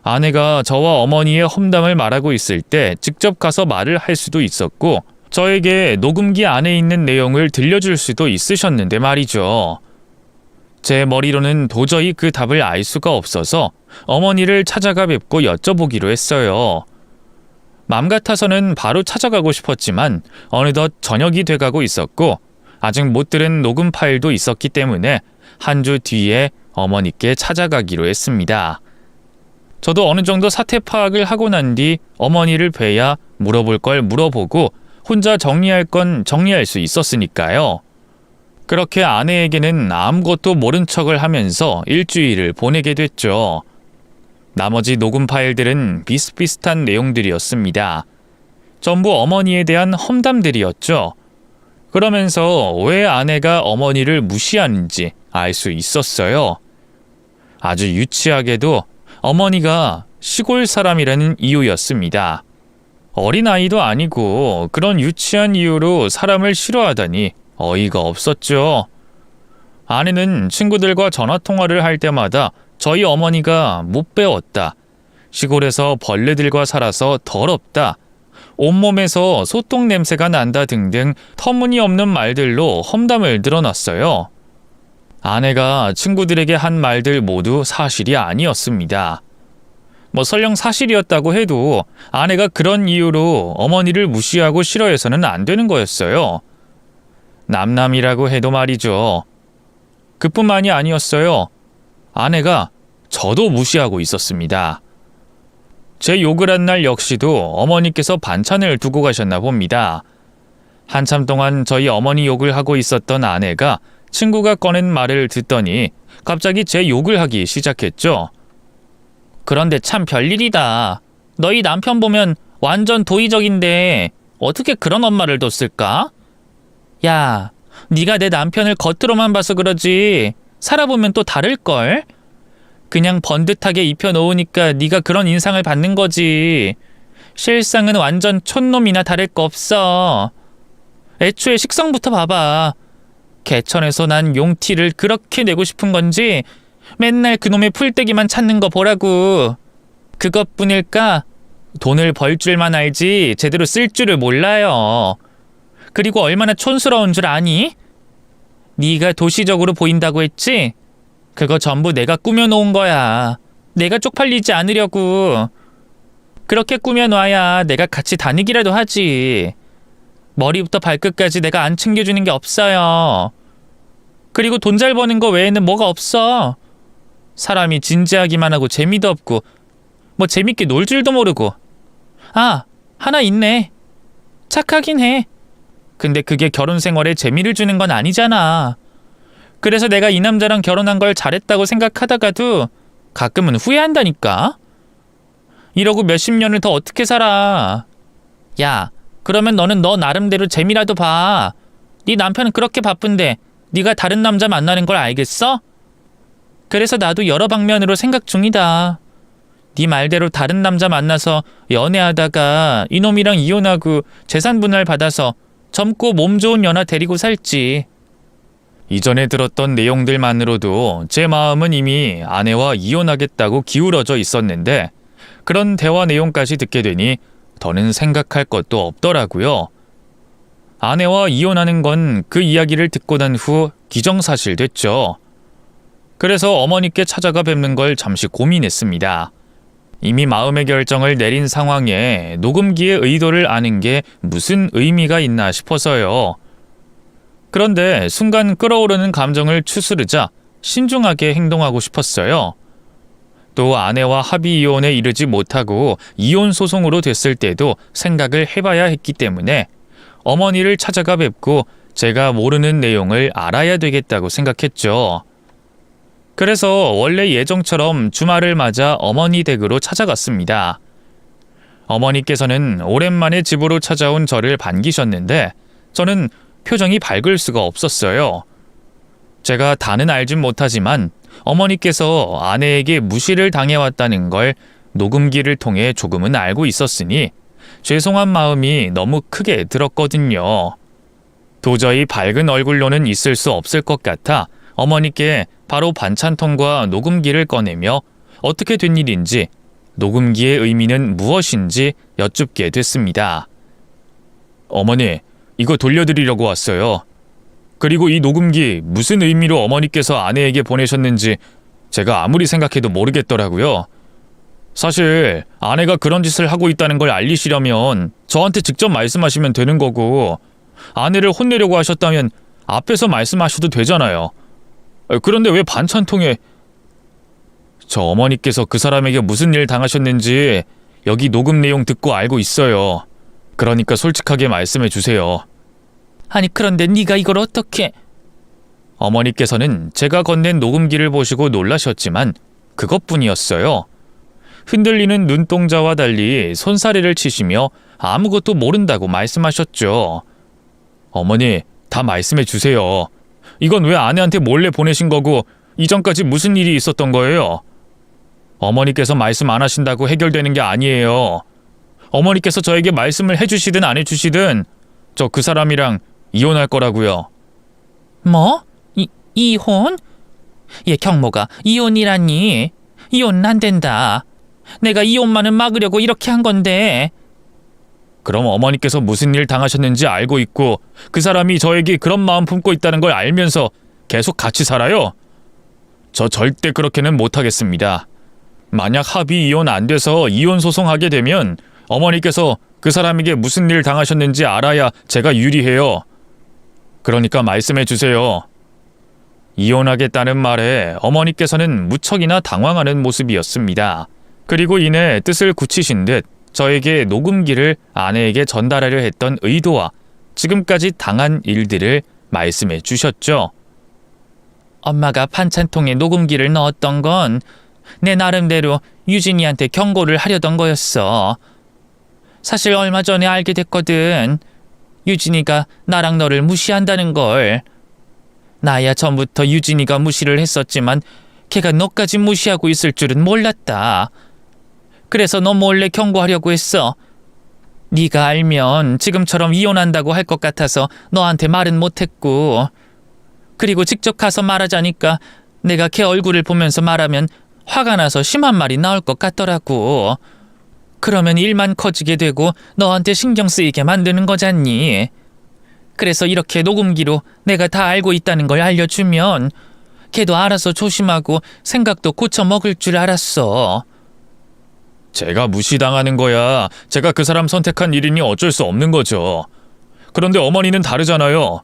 아내가 저와 어머니의 험담을 말하고 있을 때 직접 가서 말을 할 수도 있었고 저에게 녹음기 안에 있는 내용을 들려줄 수도 있으셨는데 말이죠. 제 머리로는 도저히 그 답을 알 수가 없어서 어머니를 찾아가 뵙고 여쭤보기로 했어요. 맘 같아서는 바로 찾아가고 싶었지만 어느덧 저녁이 돼가고 있었고 아직 못 들은 녹음 파일도 있었기 때문에 한 주 뒤에 어머니께 찾아가기로 했습니다. 저도 어느 정도 사태 파악을 하고 난 뒤 어머니를 뵈야 물어볼 걸 물어보고 혼자 정리할 건 정리할 수 있었으니까요. 그렇게 아내에게는 아무것도 모른 척을 하면서 일주일을 보내게 됐죠. 나머지 녹음 파일들은 비슷비슷한 내용들이었습니다. 전부 어머니에 대한 험담들이었죠. 그러면서 왜 아내가 어머니를 무시하는지 알 수 있었어요. 아주 유치하게도 어머니가 시골 사람이라는 이유였습니다. 어린아이도 아니고 그런 유치한 이유로 사람을 싫어하다니 어이가 없었죠. 아내는 친구들과 전화통화를 할 때마다 저희 어머니가 못 배웠다, 시골에서 벌레들과 살아서 더럽다, 온몸에서 소똥 냄새가 난다 등등 터무니없는 말들로 험담을 늘어놨어요. 아내가 친구들에게 한 말들 모두 사실이 아니었습니다. 설령 사실이었다고 해도 아내가 그런 이유로 어머니를 무시하고 싫어해서는 안 되는 거였어요. 남남이라고 해도 말이죠. 그뿐만이 아니었어요. 아내가 저도 무시하고 있었습니다. 제 욕을 한 날 역시도 어머니께서 반찬을 두고 가셨나 봅니다. 한참 동안 저희 어머니 욕을 하고 있었던 아내가 친구가 꺼낸 말을 듣더니 갑자기 제 욕을 하기 시작했죠. 그런데 참 별일이다. 너희 남편 보면 완전 도의적인데 어떻게 그런 엄마를 뒀을까? 야, 네가 내 남편을 겉으로만 봐서 그러지 살아보면 또 다를걸? 그냥 번듯하게 입혀놓으니까 네가 그런 인상을 받는 거지. 실상은 완전 촌놈이나 다를 거 없어. 애초에 식성부터 봐봐. 개천에서 난 용티를 그렇게 내고 싶은 건지 맨날 그놈의 풀떼기만 찾는 거 보라고. 그것뿐일까? 돈을 벌 줄만 알지 제대로 쓸 줄을 몰라요. 그리고 얼마나 촌스러운 줄 아니? 네가 도시적으로 보인다고 했지? 그거 전부 내가 꾸며놓은 거야. 내가 쪽팔리지 않으려고. 그렇게 꾸며놔야 내가 같이 다니기라도 하지. 머리부터 발끝까지 내가 안 챙겨주는 게 없어요. 그리고 돈 잘 버는 거 외에는 뭐가 없어. 사람이 진지하기만 하고 재미도 없고 뭐 재밌게 놀 줄도 모르고. 아, 하나 있네. 착하긴 해. 근데 그게 결혼 생활에 재미를 주는 건 아니잖아. 그래서 내가 이 남자랑 결혼한 걸 잘했다고 생각하다가도 가끔은 후회한다니까. 이러고 몇십 년을 더 어떻게 살아. 야, 그러면 너는 너 나름대로 재미라도 봐. 네 남편은 그렇게 바쁜데 네가 다른 남자 만나는 걸 알겠어? 그래서 나도 여러 방면으로 생각 중이다. 네 말대로 다른 남자 만나서 연애하다가 이놈이랑 이혼하고 재산 분할 받아서 젊고 몸 좋은 연하 데리고 살지. 이전에 들었던 내용들만으로도 제 마음은 이미 아내와 이혼하겠다고 기울어져 있었는데 그런 대화 내용까지 듣게 되니 더는 생각할 것도 없더라고요. 아내와 이혼하는 건 그 이야기를 듣고 난 후 기정사실됐죠. 그래서 어머니께 찾아가 뵙는 걸 잠시 고민했습니다. 이미 마음의 결정을 내린 상황에 녹음기의 의도를 아는 게 무슨 의미가 있나 싶어서요. 그런데 순간 끓어오르는 감정을 추스르자 신중하게 행동하고 싶었어요. 또 아내와 합의 이혼에 이르지 못하고 이혼 소송으로 됐을 때도 생각을 해봐야 했기 때문에 어머니를 찾아가 뵙고 제가 모르는 내용을 알아야 되겠다고 생각했죠. 그래서 원래 예정처럼 주말을 맞아 어머니 댁으로 찾아갔습니다. 어머니께서는 오랜만에 집으로 찾아온 저를 반기셨는데 저는 표정이 밝을 수가 없었어요. 제가 다는 알진 못하지만 어머니께서 아내에게 무시를 당해왔다는 걸 녹음기를 통해 조금은 알고 있었으니 죄송한 마음이 너무 크게 들었거든요. 도저히 밝은 얼굴로는 있을 수 없을 것 같아 어머니께 바로 반찬통과 녹음기를 꺼내며 어떻게 된 일인지 녹음기의 의미는 무엇인지 여쭙게 됐습니다. 어머니, 이거 돌려드리려고 왔어요. 그리고 이 녹음기 무슨 의미로 어머니께서 아내에게 보내셨는지 제가 아무리 생각해도 모르겠더라고요. 사실 아내가 그런 짓을 하고 있다는 걸 알리시려면 저한테 직접 말씀하시면 되는 거고 아내를 혼내려고 하셨다면 앞에서 말씀하셔도 되잖아요. 그런데 왜 반찬통에... 저 어머니께서 그 사람에게 무슨 일 당하셨는지 여기 녹음 내용 듣고 알고 있어요. 그러니까 솔직하게 말씀해 주세요. 아니 그런데 네가 이걸 어떻게... 어머니께서는 제가 건넨 녹음기를 보시고 놀라셨지만 그것뿐이었어요. 흔들리는 눈동자와 달리 손사래를 치시며 아무것도 모른다고 말씀하셨죠. 어머니, 다 말씀해 주세요. 이건 왜 아내한테 몰래 보내신 거고 이전까지 무슨 일이 있었던 거예요? 어머니께서 말씀 안 하신다고 해결되는 게 아니에요. 어머니께서 저에게 말씀을 해주시든 안 해주시든 저 그 사람이랑 이혼할 거라고요. 뭐? 이혼? 얘 경모가 이혼이라니. 이혼은 안 된다. 내가 이혼만은 막으려고 이렇게 한 건데. 그럼 어머니께서 무슨 일 당하셨는지 알고 있고 그 사람이 저에게 그런 마음 품고 있다는 걸 알면서 계속 같이 살아요? 저 절대 그렇게는 못하겠습니다. 만약 합의 이혼 안 돼서 이혼 소송하게 되면 어머니께서 그 사람에게 무슨 일 당하셨는지 알아야 제가 유리해요. 그러니까 말씀해 주세요. 이혼하겠다는 말에 어머니께서는 무척이나 당황하는 모습이었습니다. 그리고 이내 뜻을 굳히신 듯 저에게 녹음기를 아내에게 전달하려 했던 의도와 지금까지 당한 일들을 말씀해 주셨죠. 엄마가 반찬통에 녹음기를 넣었던 건 내 나름대로 유진이한테 경고를 하려던 거였어. 사실 얼마 전에 알게 됐거든. 유진이가 나랑 너를 무시한다는 걸. 나야 전부터 유진이가 무시를 했었지만 걔가 너까지 무시하고 있을 줄은 몰랐다. 그래서 너 몰래 경고하려고 했어. 네가 알면 지금처럼 이혼한다고 할 것 같아서 너한테 말은 못했고, 그리고 직접 가서 말하자니까 내가 걔 얼굴을 보면서 말하면 화가 나서 심한 말이 나올 것 같더라고. 그러면 일만 커지게 되고 너한테 신경 쓰이게 만드는 거잖니. 그래서 이렇게 녹음기로 내가 다 알고 있다는 걸 알려주면 걔도 알아서 조심하고 생각도 고쳐 먹을 줄 알았어. 제가 무시당하는 거야 제가 그 사람 선택한 일이니 어쩔 수 없는 거죠. 그런데 어머니는 다르잖아요.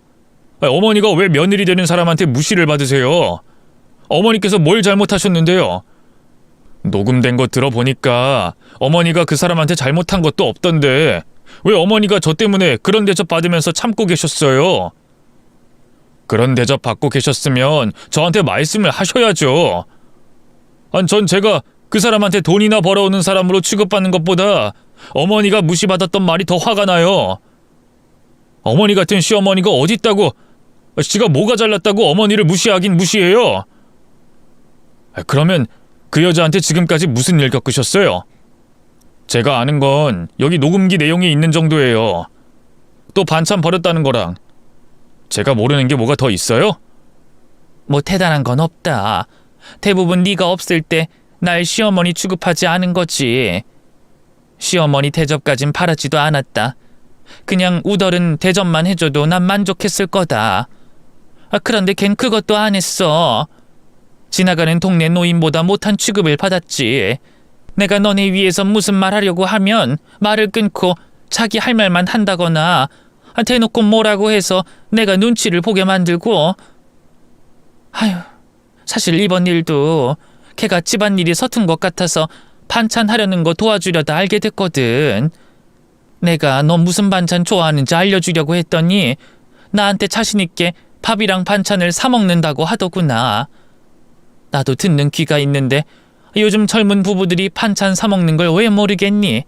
어머니가 왜 며느리 되는 사람한테 무시를 받으세요? 어머니께서 뭘 잘못하셨는데요? 녹음된 거 들어보니까 어머니가 그 사람한테 잘못한 것도 없던데 왜 어머니가 저 때문에 그런 대접 받으면서 참고 계셨어요? 그런 대접 받고 계셨으면 저한테 말씀을 하셔야죠. 전 제가 그 사람한테 돈이나 벌어오는 사람으로 취급받는 것보다 어머니가 무시받았던 말이 더 화가 나요. 어머니 같은 시어머니가 어딨다고, 지가 뭐가 잘났다고 어머니를 무시하긴 무시해요. 그러면 그 여자한테 지금까지 무슨 일 겪으셨어요? 제가 아는 건 여기 녹음기 내용이 있는 정도예요. 또 반찬 버렸다는 거랑 제가 모르는 게 뭐가 더 있어요? 뭐 대단한 건 없다. 대부분 네가 없을 때 날 시어머니 취급하지 않은 거지. 시어머니 대접까진 바라지도 않았다. 그냥 우덜은 대접만 해줘도 난 만족했을 거다. 그런데 걘 그것도 안 했어. 지나가는 동네 노인보다 못한 취급을 받았지. 내가 너네 위해서 무슨 말 하려고 하면 말을 끊고 자기 할 말만 한다거나 대놓고 뭐라고 해서 내가 눈치를 보게 만들고. 아휴, 사실 이번 일도 걔가 집안일이 서툰 것 같아서 반찬 하려는 거 도와주려다 알게 됐거든. 내가 너 무슨 반찬 좋아하는지 알려주려고 했더니 나한테 자신 있게 밥이랑 반찬을 사 먹는다고 하더구나. 나도 듣는 귀가 있는데 요즘 젊은 부부들이 반찬 사 먹는 걸 왜 모르겠니?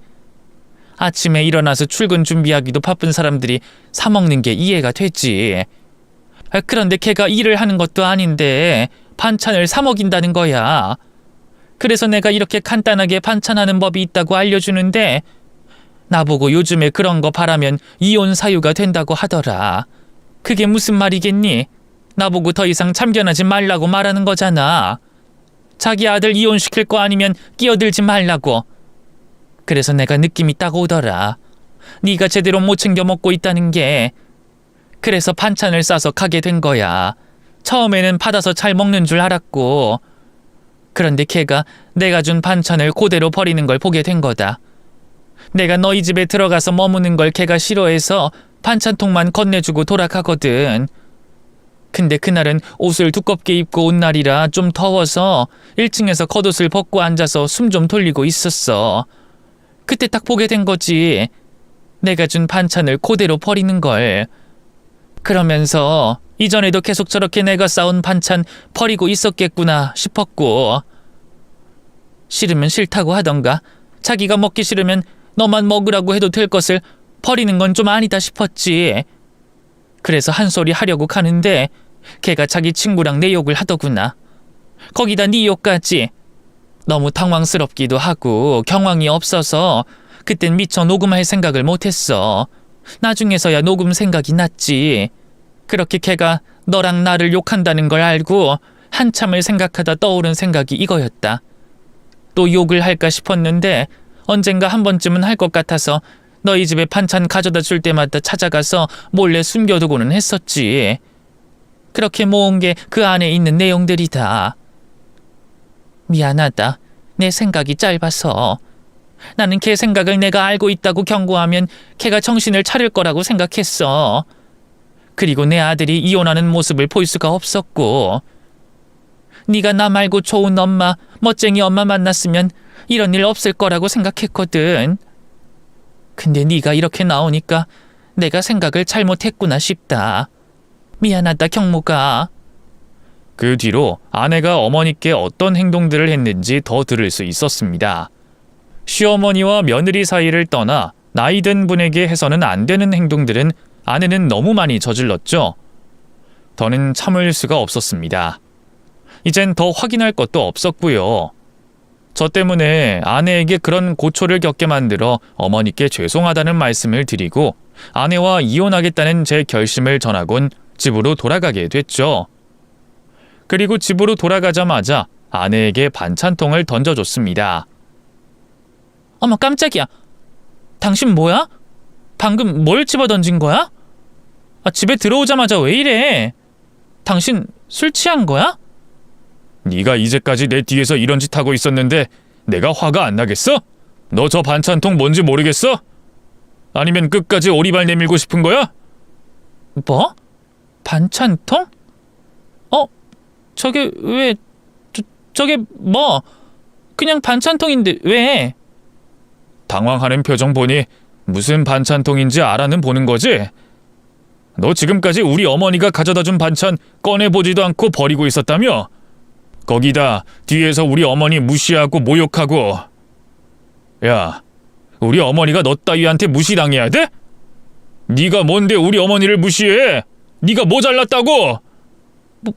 아침에 일어나서 출근 준비하기도 바쁜 사람들이 사 먹는 게 이해가 되지. 그런데 걔가 일을 하는 것도 아닌데 반찬을 사 먹인다는 거야. 그래서 내가 이렇게 간단하게 반찬하는 법이 있다고 알려주는데 나보고 요즘에 그런 거 바라면 이혼 사유가 된다고 하더라. 그게 무슨 말이겠니? 나보고 더 이상 참견하지 말라고 말하는 거잖아. 자기 아들 이혼시킬 거 아니면 끼어들지 말라고. 그래서 내가 느낌이 딱 오더라. 네가 제대로 못 챙겨 먹고 있다는 게. 그래서 반찬을 싸서 가게 된 거야. 처음에는 받아서 잘 먹는 줄 알았고. 그런데 걔가 내가 준 반찬을 그대로 버리는 걸 보게 된 거다. 내가 너희 집에 들어가서 머무는 걸 걔가 싫어해서 반찬통만 건네주고 돌아가거든. 근데 그날은 옷을 두껍게 입고 온 날이라 좀 더워서 1층에서 겉옷을 벗고 앉아서 숨 좀 돌리고 있었어. 그때 딱 보게 된 거지. 내가 준 반찬을 그대로 버리는 걸. 그러면서 이전에도 계속 저렇게 내가 싸온 반찬 버리고 있었겠구나 싶었고. 싫으면 싫다고 하던가 자기가 먹기 싫으면 너만 먹으라고 해도 될 것을 버리는 건 좀 아니다 싶었지. 그래서 한 소리 하려고 가는데 걔가 자기 친구랑 내 욕을 하더구나. 거기다 네 욕까지. 너무 당황스럽기도 하고 경황이 없어서 그땐 미처 녹음할 생각을 못했어. 나중에서야 녹음 생각이 났지. 그렇게 걔가 너랑 나를 욕한다는 걸 알고 한참을 생각하다 떠오른 생각이 이거였다. 또 욕을 할까 싶었는데 언젠가 한 번쯤은 할 것 같아서 너희 집에 반찬 가져다 줄 때마다 찾아가서 몰래 숨겨두고는 했었지. 그렇게 모은 게 그 안에 있는 내용들이다. 미안하다. 내 생각이 짧아서. 나는 걔 생각을 내가 알고 있다고 경고하면 걔가 정신을 차릴 거라고 생각했어. 그리고 내 아들이 이혼하는 모습을 볼 수가 없었고. 네가 나 말고 좋은 엄마, 멋쟁이 엄마 만났으면 이런 일 없을 거라고 생각했거든. 근데 네가 이렇게 나오니까 내가 생각을 잘못했구나 싶다. 미안하다, 경모가. 그 뒤로 아내가 어머니께 어떤 행동들을 했는지 더 들을 수 있었습니다. 시어머니와 며느리 사이를 떠나 나이 든 분에게 해서는 안 되는 행동들은 아내는 너무 많이 저질렀죠. 더는 참을 수가 없었습니다. 이젠 더 확인할 것도 없었고요. 저 때문에 아내에게 그런 고초를 겪게 만들어 어머니께 죄송하다는 말씀을 드리고 아내와 이혼하겠다는 제 결심을 전하곤 집으로 돌아가게 됐죠. 그리고 집으로 돌아가자마자 아내에게 반찬통을 던져줬습니다. 어머, 깜짝이야. 당신 뭐야? 방금 뭘 집어던진 거야? 집에 들어오자마자 왜 이래? 당신 술 취한 거야? 네가 이제까지 내 뒤에서 이런 짓 하고 있었는데 내가 화가 안 나겠어? 너 저 반찬통 뭔지 모르겠어? 아니면 끝까지 오리발 내밀고 싶은 거야? 뭐? 반찬통? 저게 왜... 저게 뭐? 그냥 반찬통인데 왜? 당황하는 표정 보니 무슨 반찬통인지 알아는 보는 거지? 너 지금까지 우리 어머니가 가져다 준 반찬 꺼내보지도 않고 버리고 있었다며? 거기다 뒤에서 우리 어머니 무시하고 모욕하고. 야, 우리 어머니가 너 따위한테 무시당해야 돼? 네가 뭔데 우리 어머니를 무시해? 네가 뭐 잘났다고?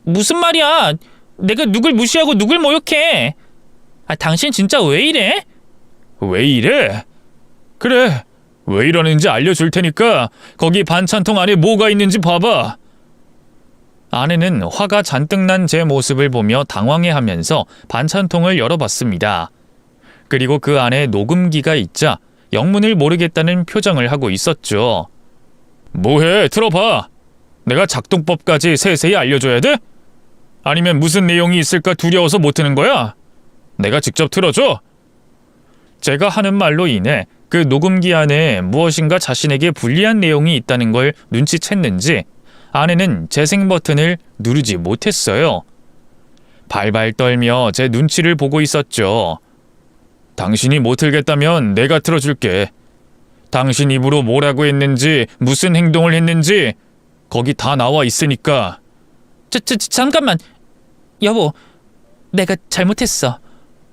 무슨 말이야? 내가 누굴 무시하고 누굴 모욕해? 당신 진짜 왜 이래? 왜 이래? 그래, 왜 이러는지 알려줄 테니까 거기 반찬통 안에 뭐가 있는지 봐봐. 아내는 화가 잔뜩 난 제 모습을 보며 당황해하면서 반찬통을 열어봤습니다. 그리고 그 안에 녹음기가 있자 영문을 모르겠다는 표정을 하고 있었죠. 뭐해, 틀어봐. 내가 작동법까지 세세히 알려줘야 돼? 아니면 무슨 내용이 있을까 두려워서 못 트는 거야? 내가 직접 틀어줘. 제가 하는 말로 인해 그 녹음기 안에 무엇인가 자신에게 불리한 내용이 있다는 걸 눈치챘는지 아내는 재생 버튼을 누르지 못했어요. 발발 떨며 제 눈치를 보고 있었죠. 당신이 못 틀겠다면 내가 틀어줄게. 당신 입으로 뭐라고 했는지, 무슨 행동을 했는지 거기 다 나와 있으니까. 잠깐만. 여보, 내가 잘못했어.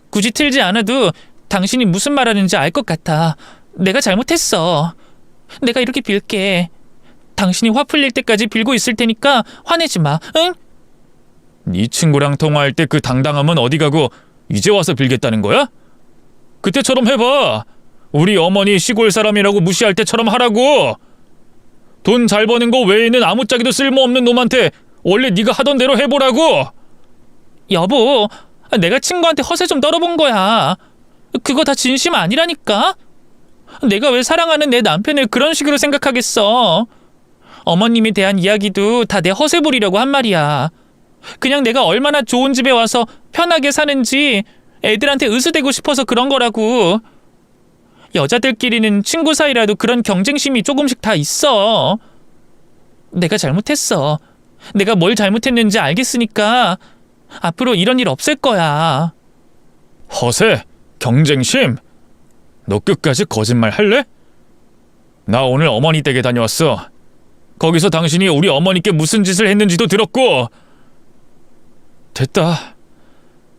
굳이 틀지 않아도 당신이 무슨 말하는지 알 것 같아. 내가 잘못했어. 내가 이렇게 빌게. 당신이 화 풀릴 때까지 빌고 있을 테니까 화내지 마, 응? 네 친구랑 통화할 때 그 당당함은 어디 가고 이제 와서 빌겠다는 거야? 그때처럼 해봐. 우리 어머니 시골 사람이라고 무시할 때처럼 하라고. 돈 잘 버는 거 외에는 아무짝에도 쓸모없는 놈한테 원래 네가 하던 대로 해보라고. 여보, 내가 친구한테 허세 좀 떨어본 거야. 그거 다 진심 아니라니까? 내가 왜 사랑하는 내 남편을 그런 식으로 생각하겠어? 어머님에 대한 이야기도 다 내 허세 부리려고 한 말이야. 그냥 내가 얼마나 좋은 집에 와서 편하게 사는지 애들한테 의수대고 싶어서 그런 거라고. 여자들끼리는 친구 사이라도 그런 경쟁심이 조금씩 다 있어. 내가 잘못했어. 내가 뭘 잘못했는지 알겠으니까 앞으로 이런 일 없을 거야. 허세? 경쟁심? 너 끝까지 거짓말 할래? 나 오늘 어머니 댁에 다녀왔어. 거기서 당신이 우리 어머니께 무슨 짓을 했는지도 들었고. 됐다.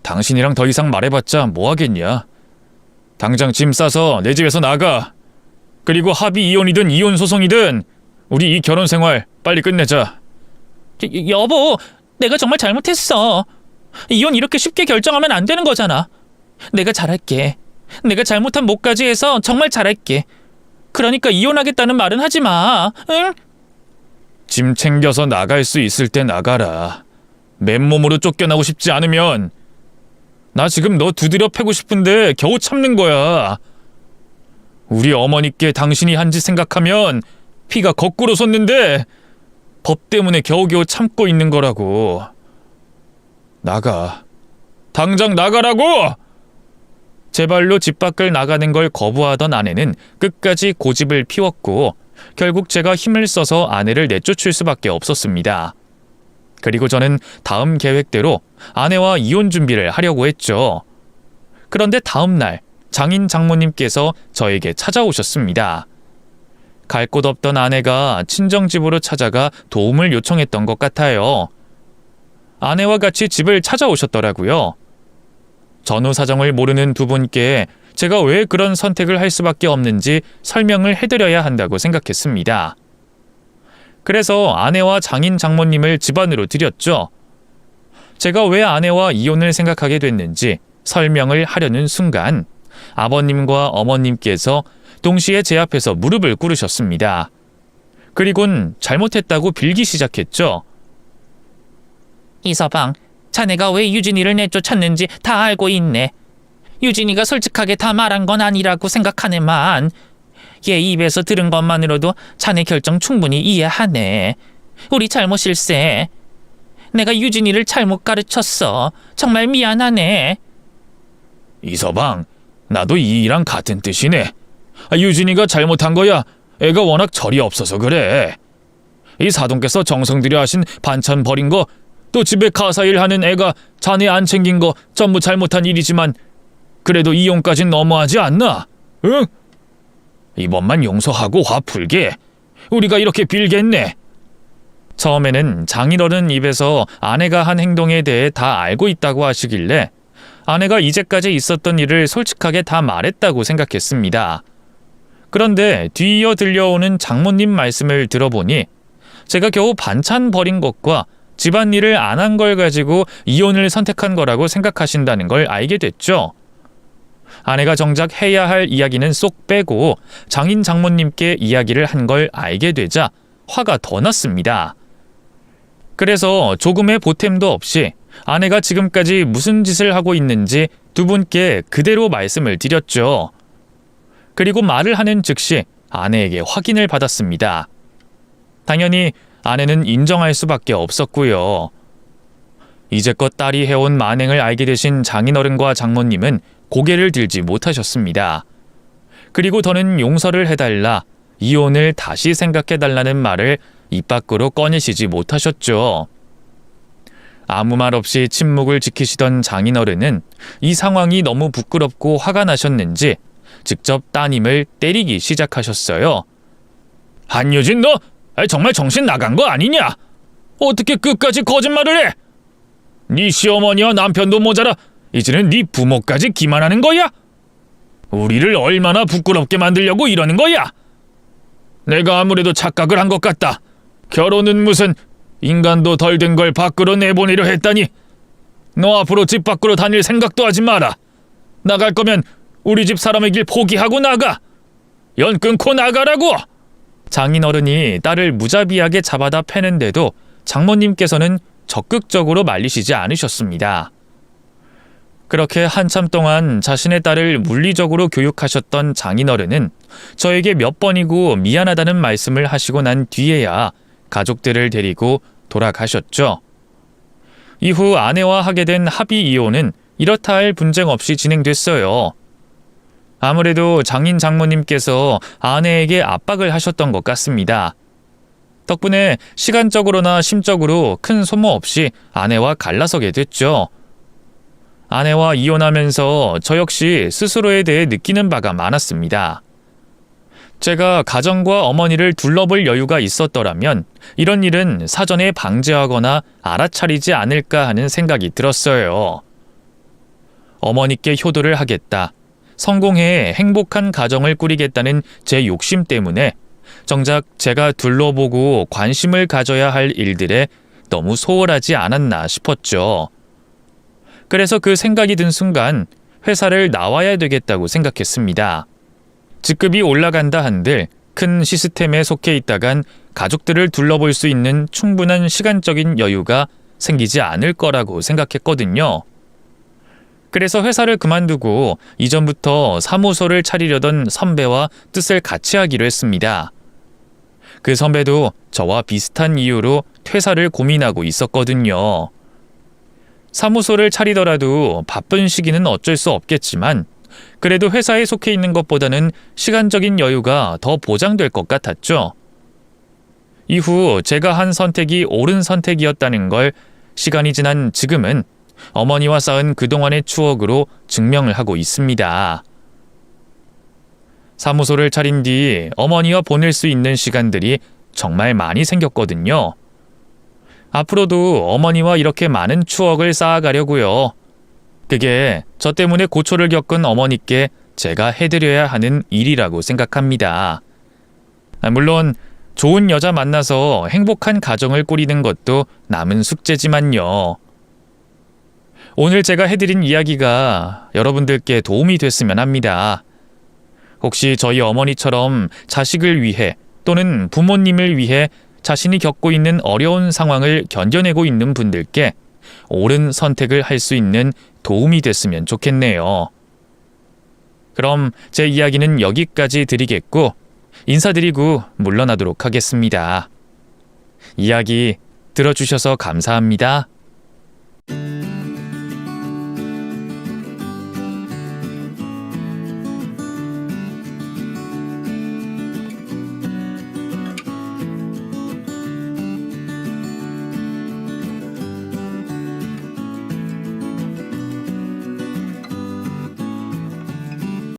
당신이랑 더 이상 말해봤자 뭐 하겠냐. 당장 짐 싸서 내 집에서 나가. 그리고 합의 이혼이든 이혼 소송이든 우리 이 결혼 생활 빨리 끝내자. 여보, 내가 정말 잘못했어. 이혼 이렇게 쉽게 결정하면 안 되는 거잖아. 내가 잘할게. 내가 잘못한 못까지 해서 정말 잘할게. 그러니까 이혼하겠다는 말은 하지 마, 응? 짐 챙겨서 나갈 수 있을 때 나가라. 맨몸으로 쫓겨나고 싶지 않으면. 나 지금 너 두드려 패고 싶은데 겨우 참는 거야. 우리 어머니께 당신이 한 짓 생각하면 피가 거꾸로 솟는데 법 때문에 겨우겨우 참고 있는 거라고. 나가. 당장 나가라고! 제 발로 집 밖을 나가는 걸 거부하던 아내는 끝까지 고집을 피웠고 결국 제가 힘을 써서 아내를 내쫓을 수밖에 없었습니다. 그리고 저는 다음 계획대로 아내와 이혼 준비를 하려고 했죠. 그런데 다음 날 장인 장모님께서 저에게 찾아오셨습니다. 갈 곳 없던 아내가 친정집으로 찾아가 도움을 요청했던 것 같아요. 아내와 같이 집을 찾아오셨더라고요. 전후 사정을 모르는 두 분께 제가 왜 그런 선택을 할 수밖에 없는지 설명을 해드려야 한다고 생각했습니다. 그래서 아내와 장인 장모님을 집안으로 들였죠. 제가 왜 아내와 이혼을 생각하게 됐는지 설명을 하려는 순간 아버님과 어머님께서 동시에 제 앞에서 무릎을 꿇으셨습니다. 그리곤 잘못했다고 빌기 시작했죠. 이서방, 자네가 왜 유진이를 내쫓았는지 다 알고 있네. 유진이가 솔직하게 다 말한 건 아니라고 생각하네만 얘 입에서 들은 것만으로도 자네 결정 충분히 이해하네. 우리 잘못일세. 내가 유진이를 잘못 가르쳤어. 정말 미안하네. 이서방, 나도 이랑 같은 뜻이네. 유진이가 잘못한 거야. 애가 워낙 절이 없어서 그래. 이 사돈께서 정성 들여 하신 반찬 버린 거, 또 집에 가사일 하는 애가 자네 안 챙긴 거 전부 잘못한 일이지만 그래도 이혼까진 너무하지 않나? 응? 이번만 용서하고 화 풀게. 우리가 이렇게 빌겠네. 처음에는 장인어른 입에서 아내가 한 행동에 대해 다 알고 있다고 하시길래 아내가 이제까지 있었던 일을 솔직하게 다 말했다고 생각했습니다. 그런데 뒤이어 들려오는 장모님 말씀을 들어보니 제가 겨우 반찬 버린 것과 집안일을 안 한 걸 가지고 이혼을 선택한 거라고 생각하신다는 걸 알게 됐죠. 아내가 정작 해야 할 이야기는 쏙 빼고 장인 장모님께 이야기를 한 걸 알게 되자 화가 더 났습니다. 그래서 조금의 보탬도 없이 아내가 지금까지 무슨 짓을 하고 있는지 두 분께 그대로 말씀을 드렸죠. 그리고 말을 하는 즉시 아내에게 확인을 받았습니다. 당연히 아내는 인정할 수밖에 없었고요. 이제껏 딸이 해온 만행을 알게 되신 장인어른과 장모님은 고개를 들지 못하셨습니다. 그리고 더는 용서를 해달라, 이혼을 다시 생각해달라는 말을 입 밖으로 꺼내시지 못하셨죠. 아무 말 없이 침묵을 지키시던 장인어른은 이 상황이 너무 부끄럽고 화가 나셨는지 직접 따님을 때리기 시작하셨어요. 한유진, 너 정말 정신 나간 거 아니냐? 어떻게 끝까지 거짓말을 해? 네 시어머니와 남편도 모자라 이제는 네 부모까지 기만하는 거야? 우리를 얼마나 부끄럽게 만들려고 이러는 거야? 내가 아무래도 착각을 한 것 같다. 결혼은 무슨 인간도 덜 된 걸 밖으로 내보내려 했다니. 너 앞으로 집 밖으로 다닐 생각도 하지 마라. 나갈 거면 우리 집 사람의 길 포기하고 나가. 연 끊고 나가라고. 장인어른이 딸을 무자비하게 잡아다 패는데도 장모님께서는 적극적으로 말리시지 않으셨습니다. 그렇게 한참 동안 자신의 딸을 물리적으로 교육하셨던 장인어른은 저에게 몇 번이고 미안하다는 말씀을 하시고 난 뒤에야 가족들을 데리고 돌아가셨죠. 이후 아내와 하게 된 합의 이혼은 이렇다 할 분쟁 없이 진행됐어요. 아무래도 장인 장모님께서 아내에게 압박을 하셨던 것 같습니다. 덕분에 시간적으로나 심적으로 큰 소모 없이 아내와 갈라서게 됐죠. 아내와 이혼하면서 저 역시 스스로에 대해 느끼는 바가 많았습니다. 제가 가정과 어머니를 둘러볼 여유가 있었더라면 이런 일은 사전에 방지하거나 알아차리지 않을까 하는 생각이 들었어요. 어머니께 효도를 하겠다, 성공해 행복한 가정을 꾸리겠다는 제 욕심 때문에 정작 제가 둘러보고 관심을 가져야 할 일들에 너무 소홀하지 않았나 싶었죠. 그래서 그 생각이 든 순간 회사를 나와야 되겠다고 생각했습니다. 직급이 올라간다 한들 큰 시스템에 속해 있다간 가족들을 둘러볼 수 있는 충분한 시간적인 여유가 생기지 않을 거라고 생각했거든요. 그래서 회사를 그만두고 이전부터 사무소를 차리려던 선배와 뜻을 같이 하기로 했습니다. 그 선배도 저와 비슷한 이유로 퇴사를 고민하고 있었거든요. 사무소를 차리더라도 바쁜 시기는 어쩔 수 없겠지만 그래도 회사에 속해 있는 것보다는 시간적인 여유가 더 보장될 것 같았죠. 이후 제가 한 선택이 옳은 선택이었다는 걸 시간이 지난 지금은 어머니와 쌓은 그동안의 추억으로 증명을 하고 있습니다. 사무소를 차린 뒤 어머니와 보낼 수 있는 시간들이 정말 많이 생겼거든요. 앞으로도 어머니와 이렇게 많은 추억을 쌓아가려고요. 그게 저 때문에 고초를 겪은 어머니께 제가 해드려야 하는 일이라고 생각합니다. 물론 좋은 여자 만나서 행복한 가정을 꾸리는 것도 남은 숙제지만요. 오늘 제가 해드린 이야기가 여러분들께 도움이 됐으면 합니다. 혹시 저희 어머니처럼 자식을 위해 또는 부모님을 위해 자신이 겪고 있는 어려운 상황을 견뎌내고 있는 분들께 옳은 선택을 할 수 있는 도움이 됐으면 좋겠네요. 그럼 제 이야기는 여기까지 드리겠고 인사드리고 물러나도록 하겠습니다. 이야기 들어주셔서 감사합니다.